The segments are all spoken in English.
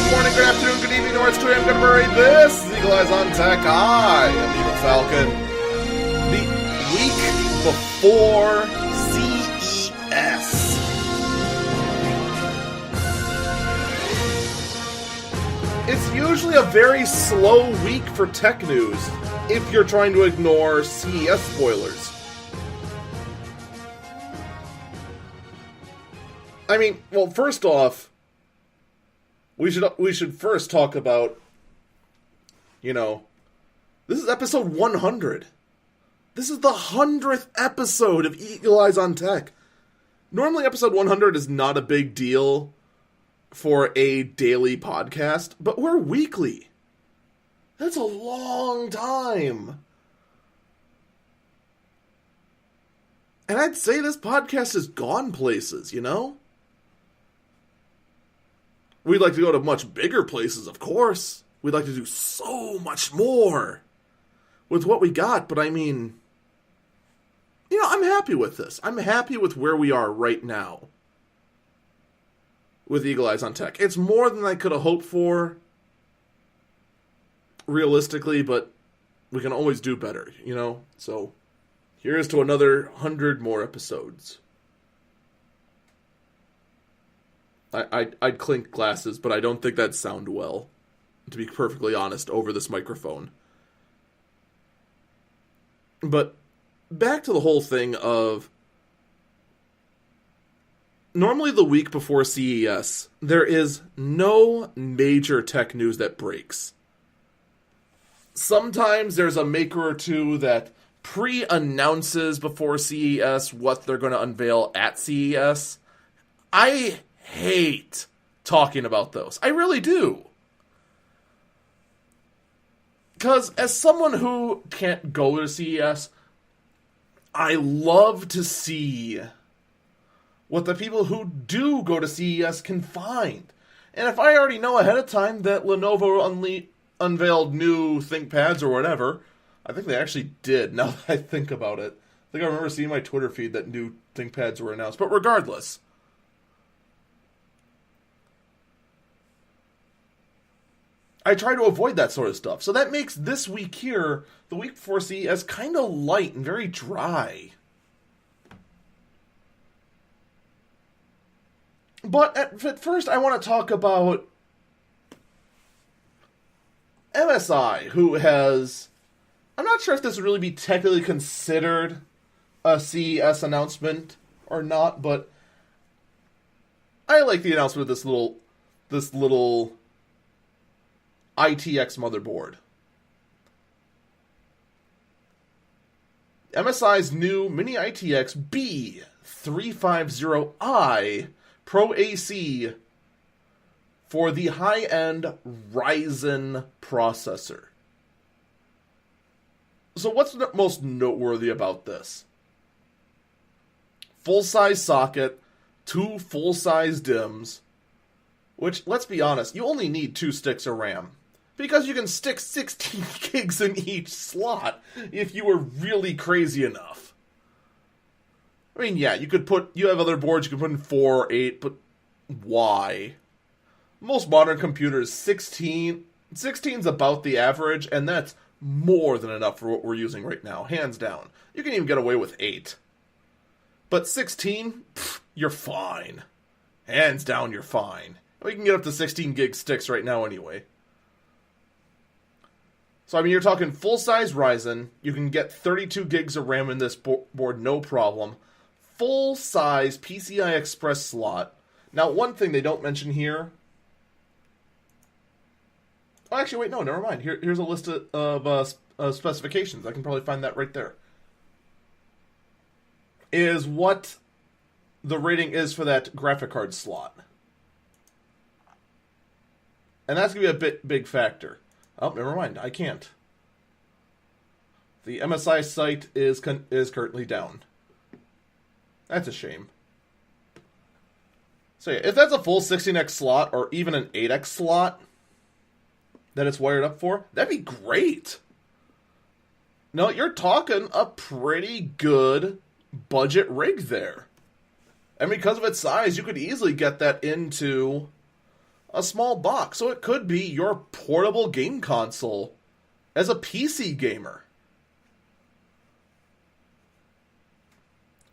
good morning, good afternoon, good evening, or it's 2 a.m. Good morning. This is Eagle Eyes on Tech. I am Bebo Falcon. The week before CES. It's usually a very slow week for tech news if you're trying to ignore CES spoilers. I mean, well, first off, we should first talk about, this is episode 100. This is the 100th episode of Eagle Eyes on Tech. Normally episode 100 is not a big deal for a daily podcast, but we're weekly. That's a long time. And I'd say this podcast has gone places, We'd like to go to much bigger places, of course. We'd like to do so much more with what we got, but I mean, I'm happy with this. I'm happy with where we are right now with Eagle Eyes on Tech. It's more than I could have hoped for, realistically, but we can always do better, So, here's to another 100 more episodes. I'd clink glasses, but I don't think that'd sound well, to be perfectly honest, over this microphone. But back to the whole thing of, normally the week before CES, there is no major tech news that breaks. Sometimes there's a maker or two that pre-announces before CES what they're going to unveil at CES. I hate talking about those. I really do. Because as someone who can't go to CES, I love to see what the people who do go to CES can find. And if I already know ahead of time that Lenovo unveiled new ThinkPads or whatever, I think they actually did, now that I think about it. I think I remember seeing my Twitter feed that new ThinkPads were announced. But regardless, I try to avoid that sort of stuff. So that makes this week here, the week before CES, kind of light and very dry. But at first, I want to talk about MSI, who has, I'm not sure if this would really be technically considered a CES announcement or not, but I like the announcement of this little ITX motherboard. MSI's new Mini ITX B350i Pro AC for the high-end Ryzen processor. So what's most noteworthy about this? Full-size socket, 2 full-size DIMMs, which, let's be honest, you only need 2 sticks of RAM. Because you can stick 16 gigs in each slot if you were really crazy enough. I mean, yeah, you have other boards you can put in 4 or 8, but why? Most modern computers, 16 is about the average, and that's more than enough for what we're using right now, hands down. You can even get away with 8. But 16, you're fine. Hands down, you're fine. We can get up to 16 gig sticks right now anyway. So, I mean, you're talking full-size Ryzen. You can get 32 gigs of RAM in this board, no problem. Full-size PCI Express slot. Now, one thing they don't mention here... Oh, actually, wait, no, never mind. Here's a list of specifications. I can probably find that right there. Is what the rating is for that graphic card slot. And that's going to be a big factor. Oh, never mind. I can't. The MSI site is currently down. That's a shame. So yeah, if that's a full 16x slot or even an 8x slot that it's wired up for, that'd be great. No, you're talking a pretty good budget rig there. And because of its size, you could easily get that into a small box. So it could be your portable game console as a PC gamer.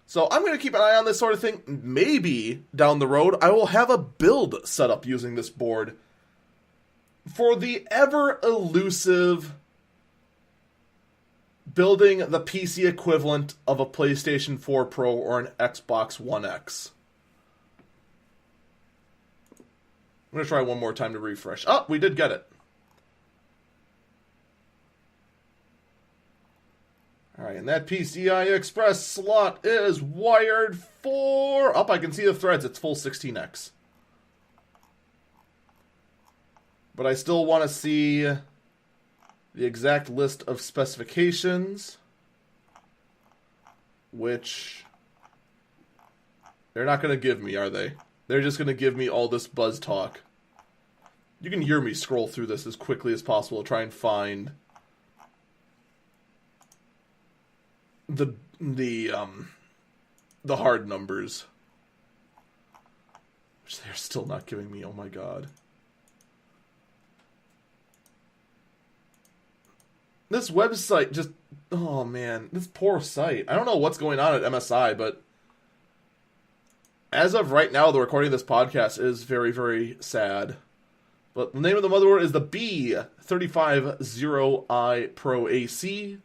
So I'm going to keep an eye on this sort of thing. Maybe down the road I will have a build set up using this board for the ever elusive building the PC equivalent of a PlayStation 4 Pro or an Xbox One X. I'm going to try one more time to refresh. Oh, we did get it. Alright, and that PCI Express slot is wired for... Oh, I can see the threads. It's full 16x. But I still want to see the exact list of specifications, which they're not going to give me, are they? They're just going to give me all this buzz talk. You can hear me scroll through this as quickly as possible to try and find the hard numbers, which they're still not giving me. Oh my god. This website just... Oh, man. This poor site. I don't know what's going on at MSI, but as of right now, the recording of this podcast is very, very sad. But the name of the motherboard is the B350i Pro AC.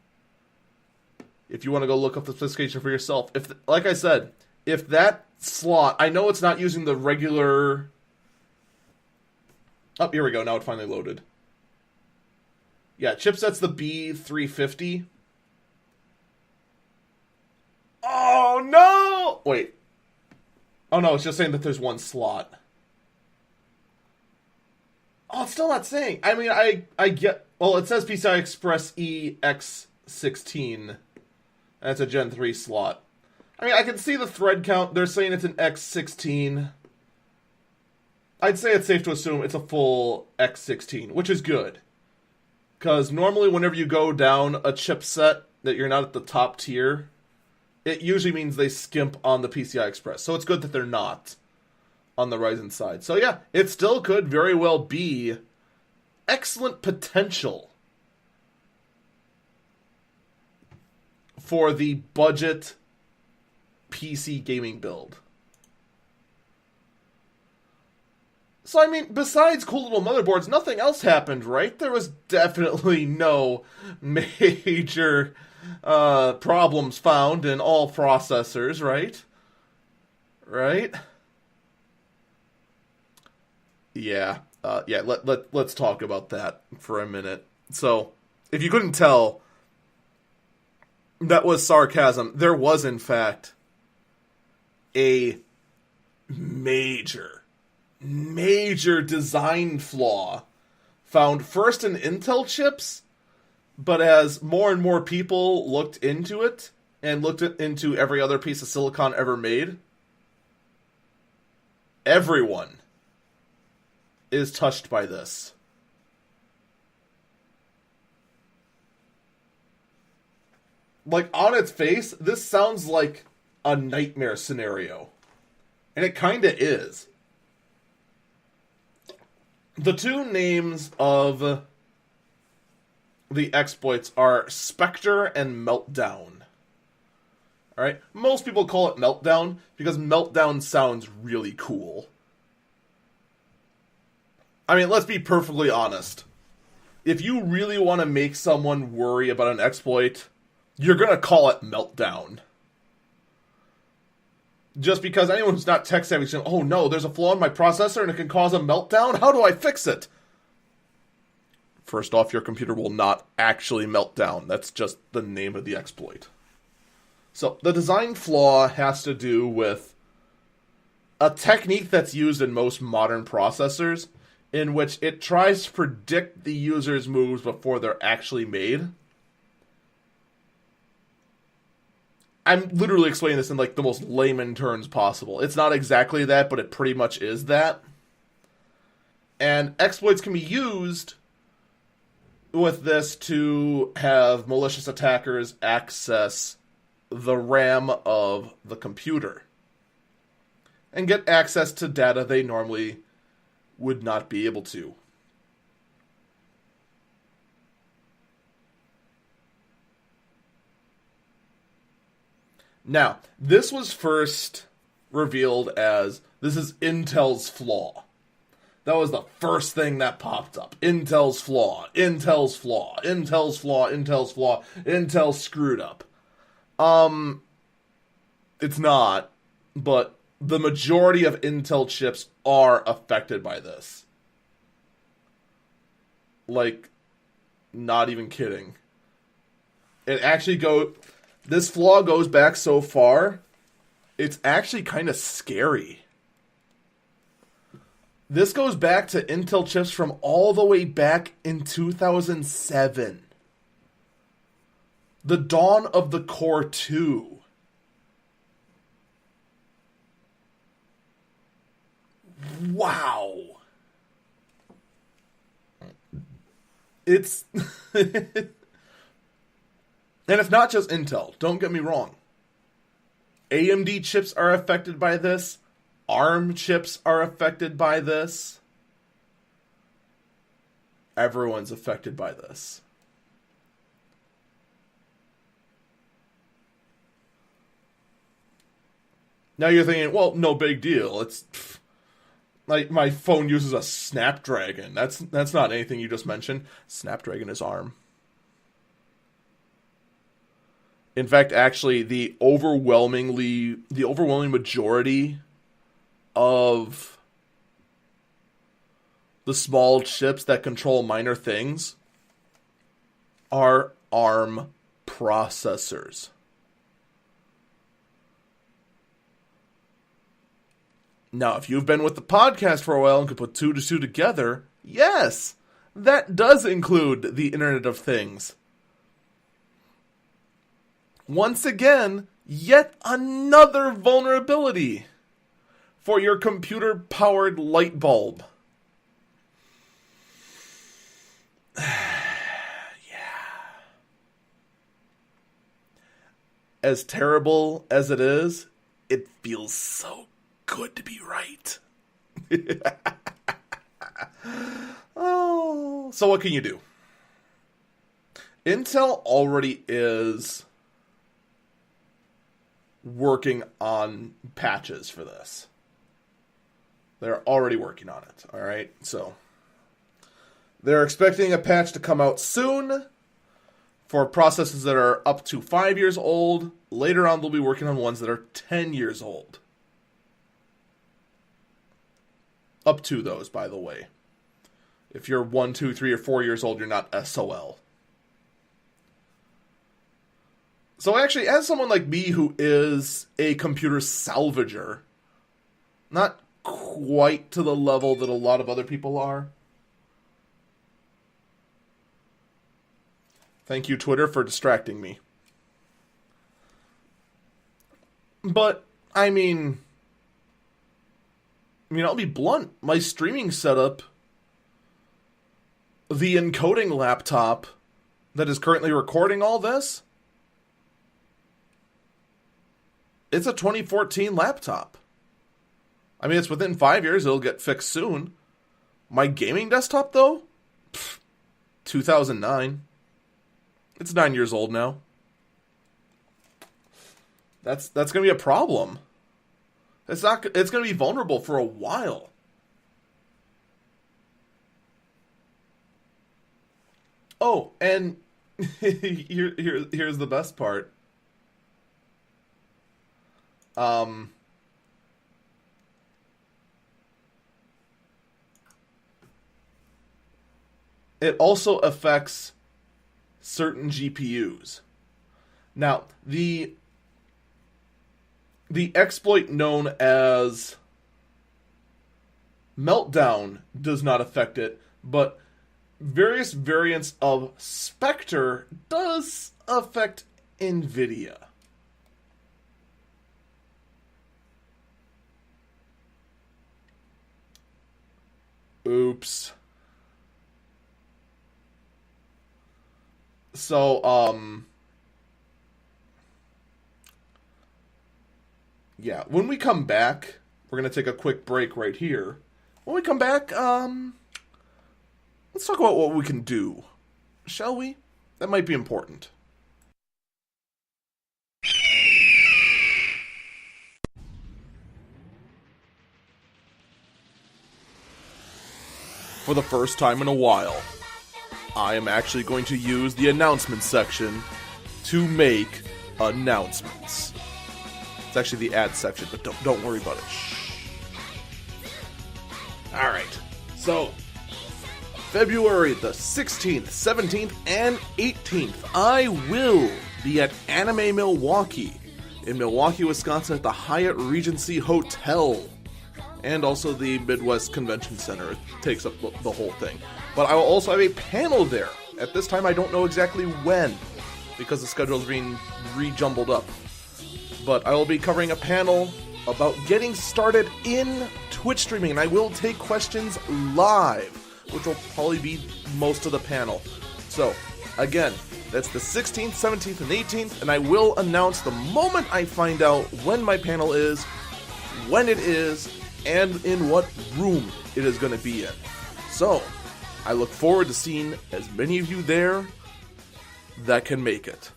If you want to go look up the specification for yourself. If, like I said, if that slot... I know it's not using the regular... Oh, here we go. Now it finally loaded. Yeah, chipset's the B350. Oh, no! Wait. Oh, no, it's just saying that there's one slot. Oh, it's still not saying. I mean, I get... Well, it says PCI Express EX16. That's a Gen 3 slot. I mean, I can see the thread count. They're saying it's an X16. I'd say it's safe to assume it's a full X16, which is good. Because normally whenever you go down a chipset that you're not at the top tier, it usually means they skimp on the PCI Express. So it's good that they're not on the Ryzen side. So yeah, it still could very well be excellent potential for the budget PC gaming build. So, I mean, besides cool little motherboards, nothing else happened, right? There was definitely no major problems found in all processors, right? Right? Yeah. Let's talk about that for a minute. So, if you couldn't tell, that was sarcasm. There was, in fact, a major design flaw found first in Intel chips, but as more and more people looked into it and looked into every other piece of silicon ever made, everyone is touched by this. Like, on its face, this sounds like a nightmare scenario. And it kinda is. The two names of the exploits are Spectre and Meltdown. Alright? Most people call it Meltdown because Meltdown sounds really cool. I mean, let's be perfectly honest. If you really want to make someone worry about an exploit, you're going to call it Meltdown. Just because anyone who's not tech savvy is saying, oh no, there's a flaw in my processor and it can cause a meltdown? How do I fix it? First off, your computer will not actually melt down. That's just the name of the exploit. So, the design flaw has to do with a technique that's used in most modern processors, in which it tries to predict the user's moves before they're actually made. I'm literally explaining this in like the most layman terms possible. It's not exactly that, but it pretty much is that. And exploits can be used with this to have malicious attackers access the RAM of the computer and get access to data they normally would not be able to. Now, this was first revealed as, this is Intel's flaw. That was the first thing that popped up. Intel's flaw, Intel's flaw, Intel's flaw, Intel's flaw, Intel screwed up. It's not, but the majority of Intel chips are affected by this. Like, not even kidding. It actually this flaw goes back so far, it's actually kind of scary. This goes back to Intel chips from all the way back in 2007. The dawn of the Core 2. Wow. It's... And it's not just Intel, don't get me wrong. AMD chips are affected by this. ARM chips are affected by this. Everyone's affected by this. Now you're thinking, well, no big deal. It's like my phone uses a Snapdragon. That's not anything you just mentioned. Snapdragon is ARM. In fact, actually, the overwhelming majority of the small chips that control minor things are ARM processors. Now, if you've been with the podcast for a while and could put 2 to 2 together, yes, that does include the Internet of Things. Once again, yet another vulnerability for your computer-powered light bulb. Yeah. As terrible as it is, it feels so good to be right. Oh, so what can you do? Intel already is working on patches for this. They're already working on it, alright? So, they're expecting a patch to come out soon for processors that are up to 5 years old. Later on, they'll be working on ones that are 10 years old. Up to those, by the way. If you're 1, 2, 3, or 4 years old, you're not SOL. So actually, as someone like me who is a computer salvager, not quite to the level that a lot of other people are. Thank you, Twitter, for distracting me. But, I mean, I'll be blunt. My streaming setup, the encoding laptop that is currently recording all this, it's a 2014 laptop. I mean, it's within 5 years. It'll get fixed soon. My gaming desktop, though? 2009. It's 9 years old now. That's going to be a problem. It's going to be vulnerable for a while. Oh, and here's the best part. It also affects certain GPUs. Now, the exploit known as meltdown does not affect it, but various variants of Spectre does affect NVIDIA. Oops. So, yeah, when we come back, we're going to take a quick break right here, When we come back, let's talk about what we can do. Shall we? That might be important. For the first time in a while, I am actually going to use the announcements section to make announcements. It's actually the ad section, but don't worry about it. Shh. Alright, so February the 16th, 17th, and 18th, I will be at Anime Milwaukee in Milwaukee, Wisconsin at the Hyatt Regency Hotel. And also the Midwest Convention Center. It takes up the whole thing. But I will also have a panel there. At this time, I don't know exactly when, because the schedule is being re-jumbled up. But I will be covering a panel about getting started in Twitch streaming, and I will take questions live, which will probably be most of the panel. So, again, that's the 16th, 17th, and 18th, and I will announce the moment I find out when my panel is, when it is, and in what room it is going to be in. So, I look forward to seeing as many of you there that can make it.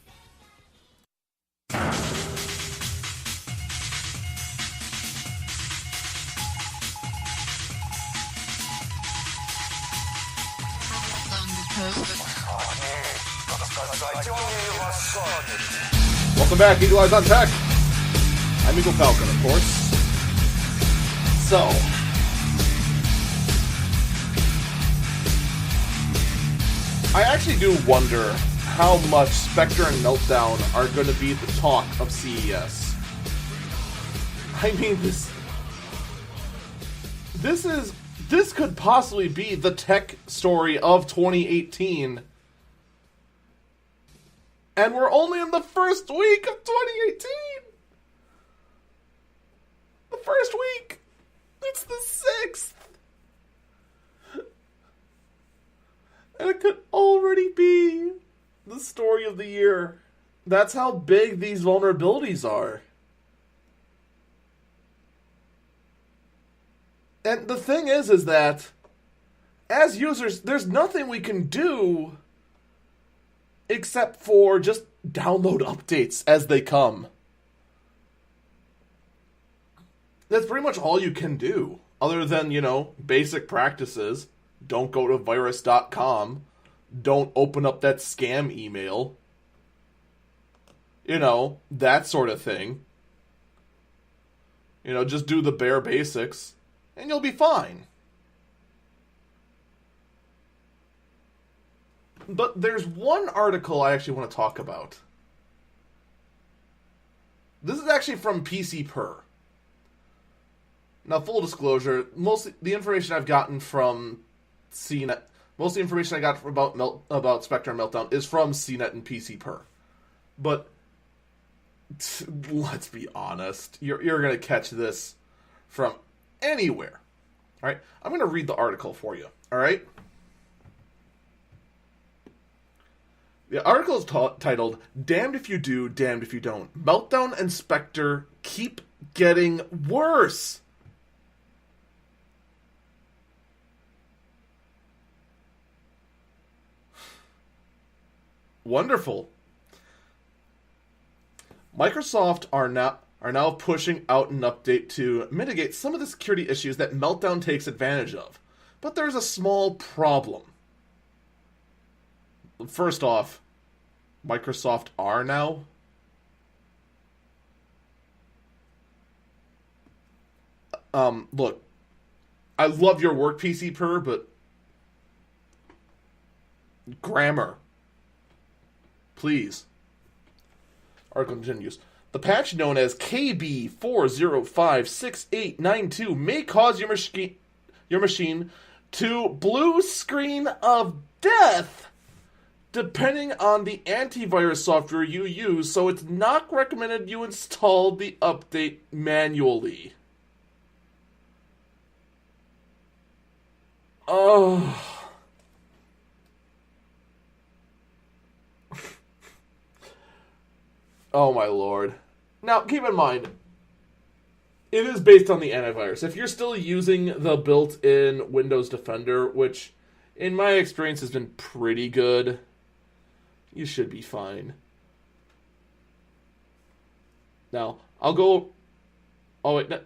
Welcome back, Eagle Eyes on Tech. I'm Eagle Falcon, of course. So, I actually do wonder how much Spectre and Meltdown are going to be the talk of CES. I mean, this could possibly be the tech story of 2018. And we're only in the first week of 2018. The first week. It's the 6th. And it could already be the story of the year. That's how big these vulnerabilities are. And the thing is that as users, there's nothing we can do except for just download updates as they come. That's pretty much all you can do, other than, basic practices. Don't go to virus.com. Don't open up that scam email. That sort of thing. Just do the bare basics, and you'll be fine. But there's one article I actually want to talk about. This is actually from PC Now, full disclosure, most the information I've gotten from CNET, most of the information I got about Spectre and Meltdown is from CNET and PC But let's be honest, you're going to catch this from anywhere. All right, I'm going to read the article for you. All right. The article is titled, "Damned If You Do, Damned If You Don't. Meltdown and Spectre Keep Getting Worse." Wonderful. Microsoft are now pushing out an update to mitigate some of the security issues that Meltdown takes advantage of. But there's a small problem. First off, Microsoft are now. Look, I love your work, PC but grammar. Please. Article continues. The patch known as KB4056892 may cause your machine to blue screen of death depending on the antivirus software you use, so it's not recommended you install the update manually. Oh. Oh my lord. Now, keep in mind, It is based on the antivirus. If you're still using the built-in Windows Defender, which in my experience has been pretty good, you should be fine. Now, I'll go... Oh, wait. No.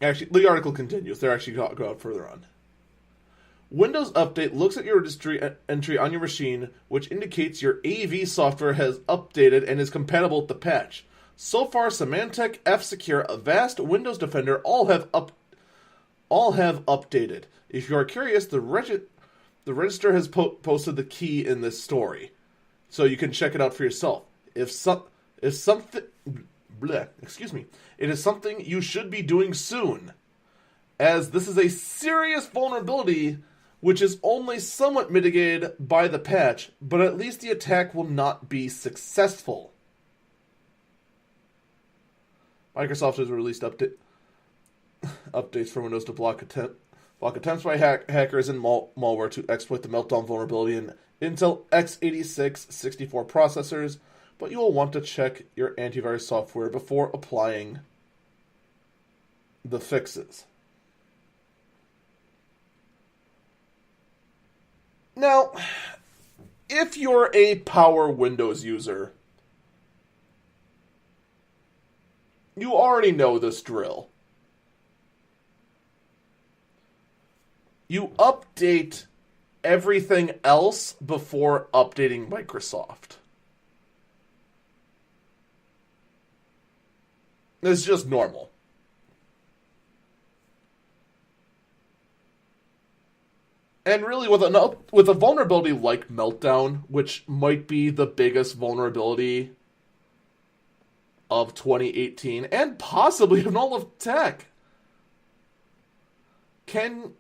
Actually, the article continues. They're actually go out further on. Windows Update looks at your registry entry on your machine, which indicates your AV software has updated and is compatible with the patch. So far, Symantec, F-Secure, Avast, Windows Defender all have updated. If you are curious, the register has posted the key in this story, so you can check it out for yourself. It is something you should be doing soon, as this is a serious vulnerability which is only somewhat mitigated by the patch, but at least the attack will not be successful. Microsoft has released updates for Windows to block attempts by hackers and malware to exploit the meltdown vulnerability in Intel x86 64 processors, but you will want to check your antivirus software before applying the fixes. Now, if you're a power Windows user, you already know this drill. You update everything else before updating Microsoft. It's just normal. And really, with a vulnerability like Meltdown, which might be the biggest vulnerability of 2018, and possibly in all of tech, can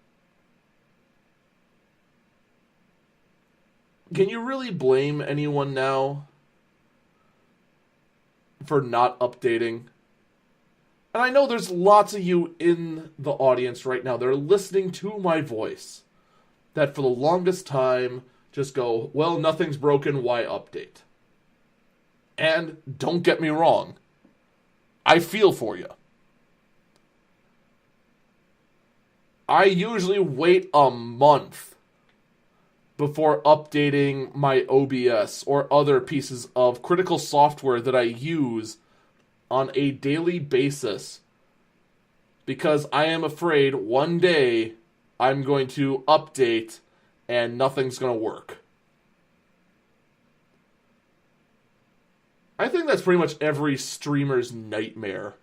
you really blame anyone now for not updating? And I know there's lots of you in the audience right now that are listening to my voice that for the longest time just go, well, nothing's broken, why update? And don't get me wrong, I feel for you. I usually wait a month before updating my OBS or other pieces of critical software that I use on a daily basis, because I am afraid one day I'm going to update and nothing's going to work. I think that's pretty much every streamer's nightmare.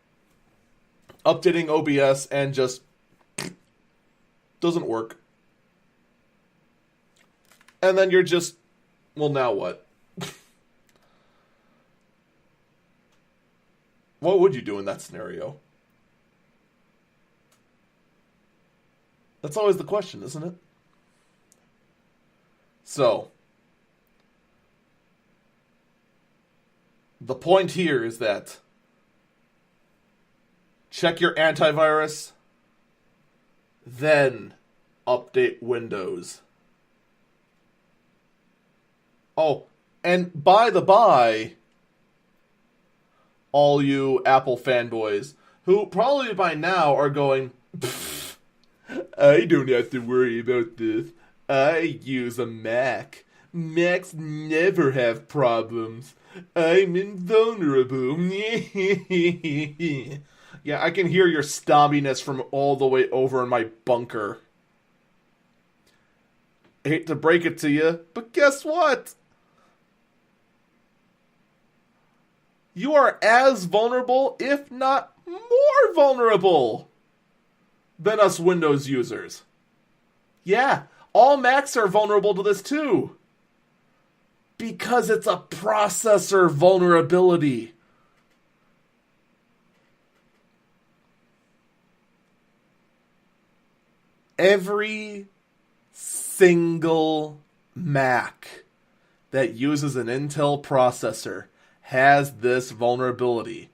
Updating OBS and just doesn't work. And then you're just, well, now what? What would you do in that scenario? That's always the question, isn't it? So, the point here is that check your antivirus, then update Windows. Oh, and by the by, all you Apple fanboys, who probably by now are going, I don't have to worry about this. I use a Mac. Macs never have problems. I'm invulnerable. Yeah, I can hear your stompiness from all the way over in my bunker. I hate to break it to you, but guess what? You are as vulnerable, if not more vulnerable, than us Windows users. Yeah, all Macs are vulnerable to this too. Because it's a processor vulnerability. Every single Mac that uses an Intel processor has this vulnerability.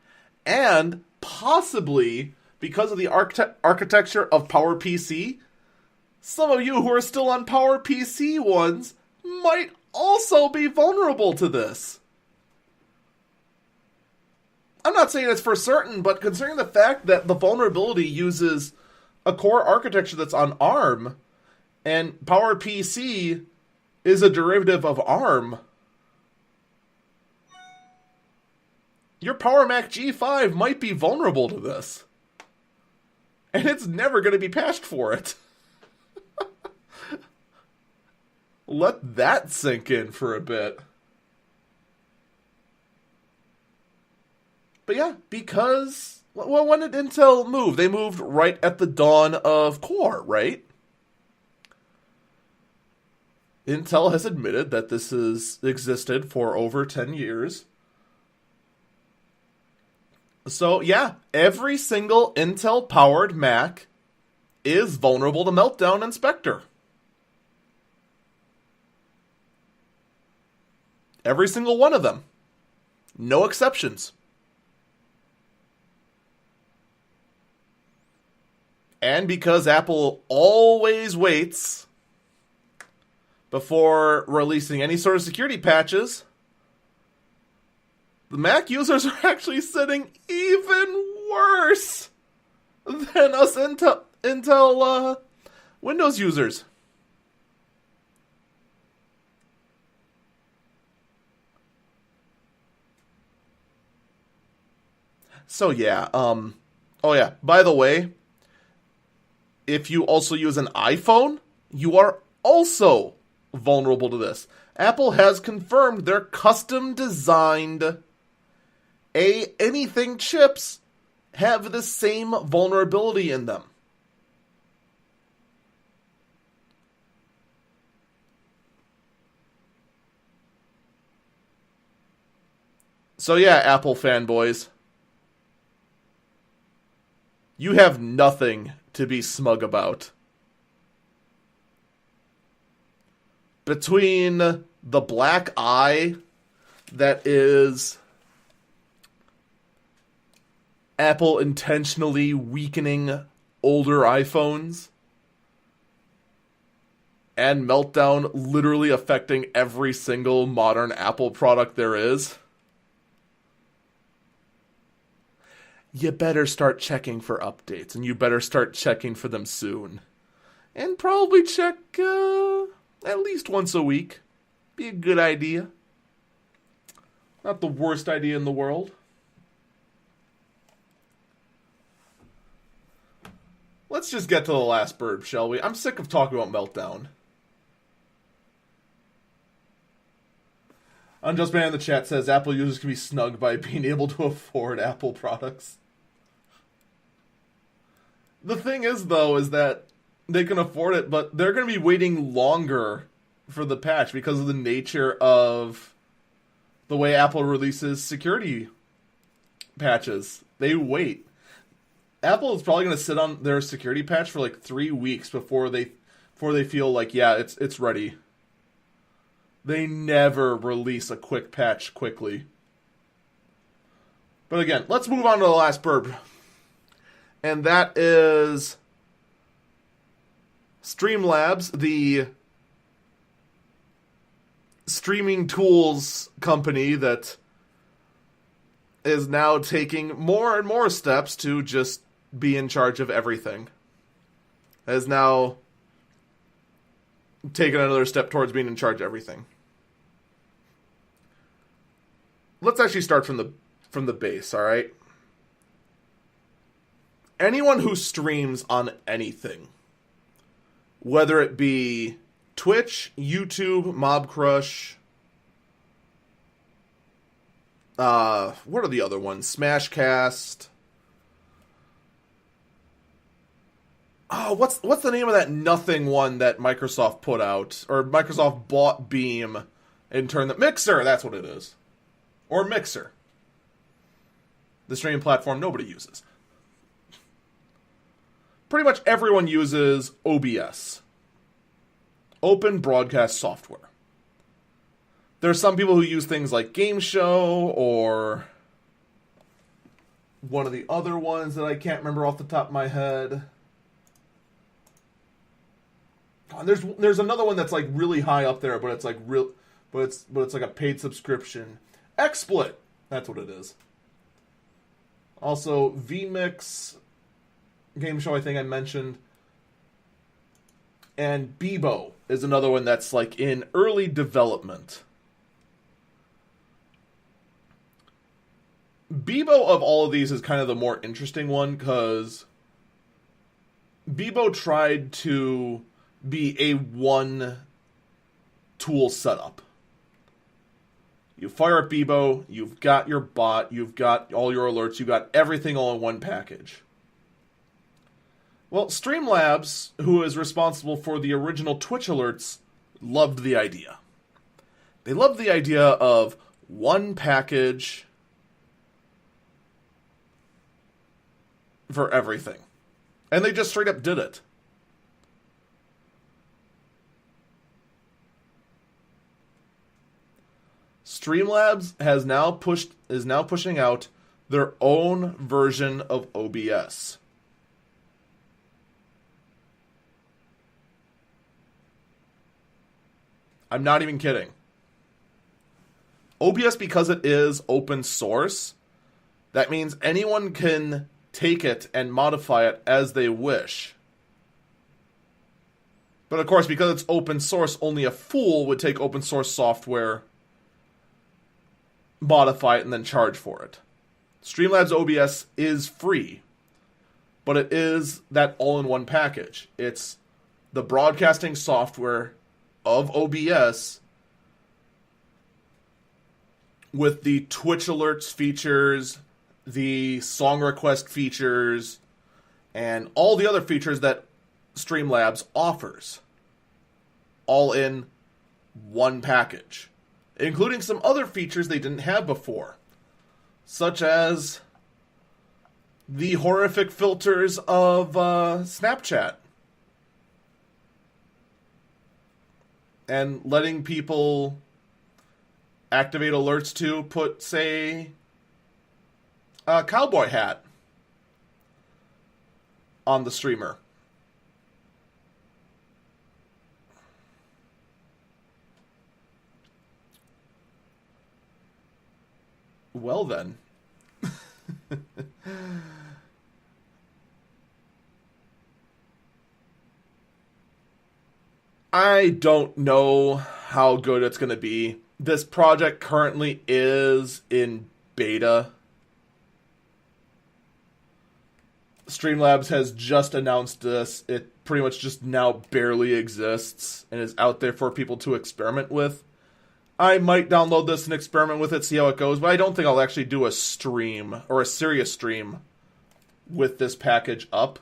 And possibly, because of the architecture of PowerPC, some of you who are still on PowerPC ones might also be vulnerable to this. I'm not saying it's for certain, but considering the fact that the vulnerability uses a core architecture that's on ARM, and PowerPC is a derivative of ARM, your Power Mac G5 might be vulnerable to this. And it's never going to be patched for it. Let that sink in for a bit. But yeah, because, well, when did Intel move? They moved right at the dawn of Core, right? Intel has admitted that this has existed for over 10 years. So yeah, every single Intel-powered Mac is vulnerable to Meltdown and Spectre. Every single one of them. No exceptions. And because Apple always waits before releasing any sort of security patches, the Mac users are actually sitting even worse than us Intel Windows users. So yeah, oh yeah, by the way, if you also use an iPhone, you are also vulnerable to this. Apple has confirmed their custom-designed anything chips have the same vulnerability in them. So yeah, Apple fanboys, you have nothing to be smug about. Between the black eye that is Apple intentionally weakening older iPhones and Meltdown literally affecting every single modern Apple product there is, you better start checking for updates, and you better start checking for them soon. And probably check at least once a week. Be a good idea. Not the worst idea in the world. Let's just get to the last burp, shall we? I'm sick of talking about Meltdown. Unjust Man in the chat says Apple users can be snug by being able to afford Apple products. The thing is, though, is that they can afford it, but they're going to be waiting longer for the patch because of the nature of the way Apple releases security patches. They wait. Apple is probably going to sit on their security patch for like 3 weeks before they feel like, yeah, it's ready. They never release a quick patch quickly. But again, let's move on to the last burp. And that is Streamlabs, the streaming tools company that is now taking more and more steps to just be in charge of everything. Has now taken another step towards being in charge of everything. Let's actually start from the base, all right? Anyone who streams on anything, whether it be Twitch, YouTube, Mobcrush, what are the other ones? Smashcast. Oh, what's the name of that nothing one that Microsoft put out? Or Microsoft bought Beam and turned the... Mixer, that's what it is. Or Mixer. The streaming platform nobody uses. Pretty much everyone uses OBS. Open Broadcast Software. There are some people who use things like Game Show or one of the other ones that I can't remember off the top of my head. Oh, there's another one that's like really high up there, but it's like but it's like a paid subscription. XSplit, that's what it is. Also, VMix game show, I think I mentioned. And Bebo is another one that's like in early development. Bebo of all of these is kind of the more interesting one because Bebo tried to be a one tool setup. You fire up Bebo, you've got your bot, you've got all your alerts, you've got everything all in one package. Well, Streamlabs, who is responsible for the original Twitch alerts, loved the idea. They loved the idea of one package for everything. And they just straight up did it. Streamlabs is now pushing out their own version of OBS. I'm not even kidding. OBS, because it is open source, that means anyone can take it and modify it as they wish. But of course, because it's open source, only a fool would take open source software, modify it, and then charge for it. Streamlabs OBS is free, but it is that all-in-one package. It's the broadcasting software of OBS with the Twitch alerts features, the song request features, and all the other features that Streamlabs offers. All in one package. Including some other features they didn't have before. Such as the horrific filters of Snapchat. And letting people activate alerts to put, say, a cowboy hat on the streamer. Well then. I don't know how good it's going to be. This project currently is in beta. Streamlabs has just announced this. It pretty much just now barely exists and is out there for people to experiment with. I might download this and experiment with it, see how it goes, but I don't think I'll actually do a stream, or a serious stream, with this package up.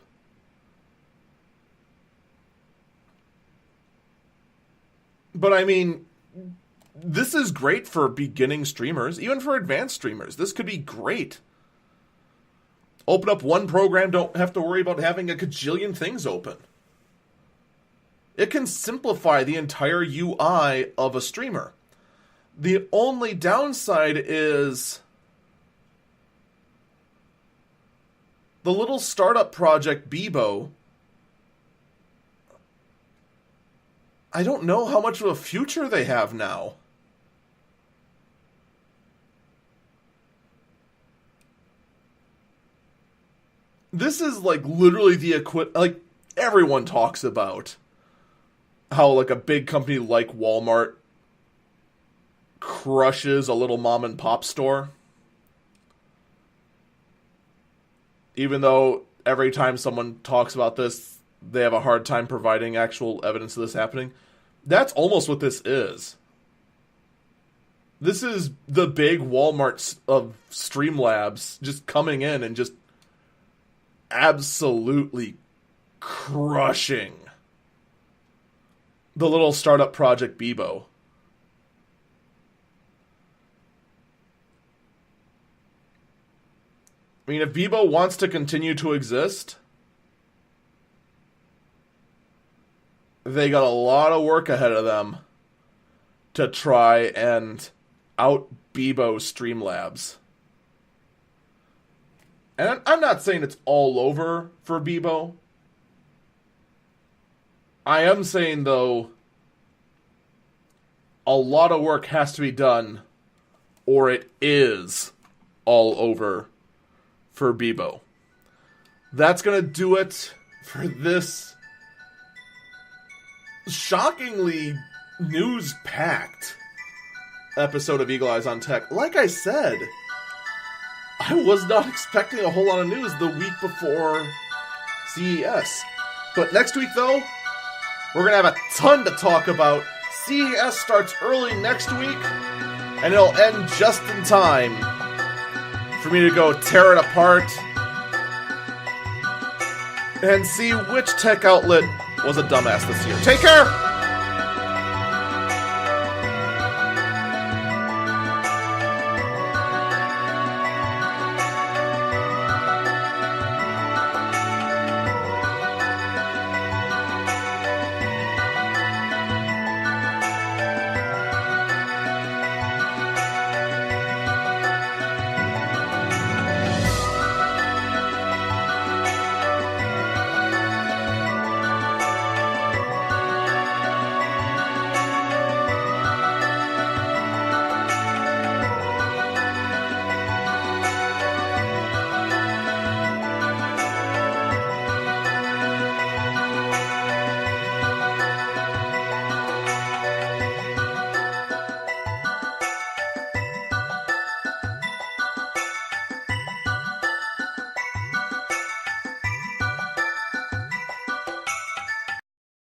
But I mean, this is great for beginning streamers, even for advanced streamers. This could be great. Open up one program, don't have to worry about having a gajillion things open. It can simplify the entire UI of a streamer. The only downside is the little startup project Bebo. I don't know how much of a future they have now. This is like literally the like everyone talks about how like a big company like Walmart crushes a little mom and pop store. Even though every time someone talks about this, they have a hard time providing actual evidence of this happening. That's almost what this is. This is the big Walmart of Streamlabs just coming in and just absolutely crushing the little startup project Bebo. I mean, if Bebo wants to continue to exist, they got a lot of work ahead of them to try and out Bebo Streamlabs. And I'm not saying it's all over for Bebo. I am saying, though, a lot of work has to be done, or it is all over for Bebo. That's going to do it for this shockingly news-packed episode of Eagle Eyes on Tech. Like I said, I was not expecting a whole lot of news the week before CES. But next week, though, we're going to have a ton to talk about. CES starts early next week, and it'll end just in time for me to go tear it apart and see which tech outlet was a dumbass this year. Take care!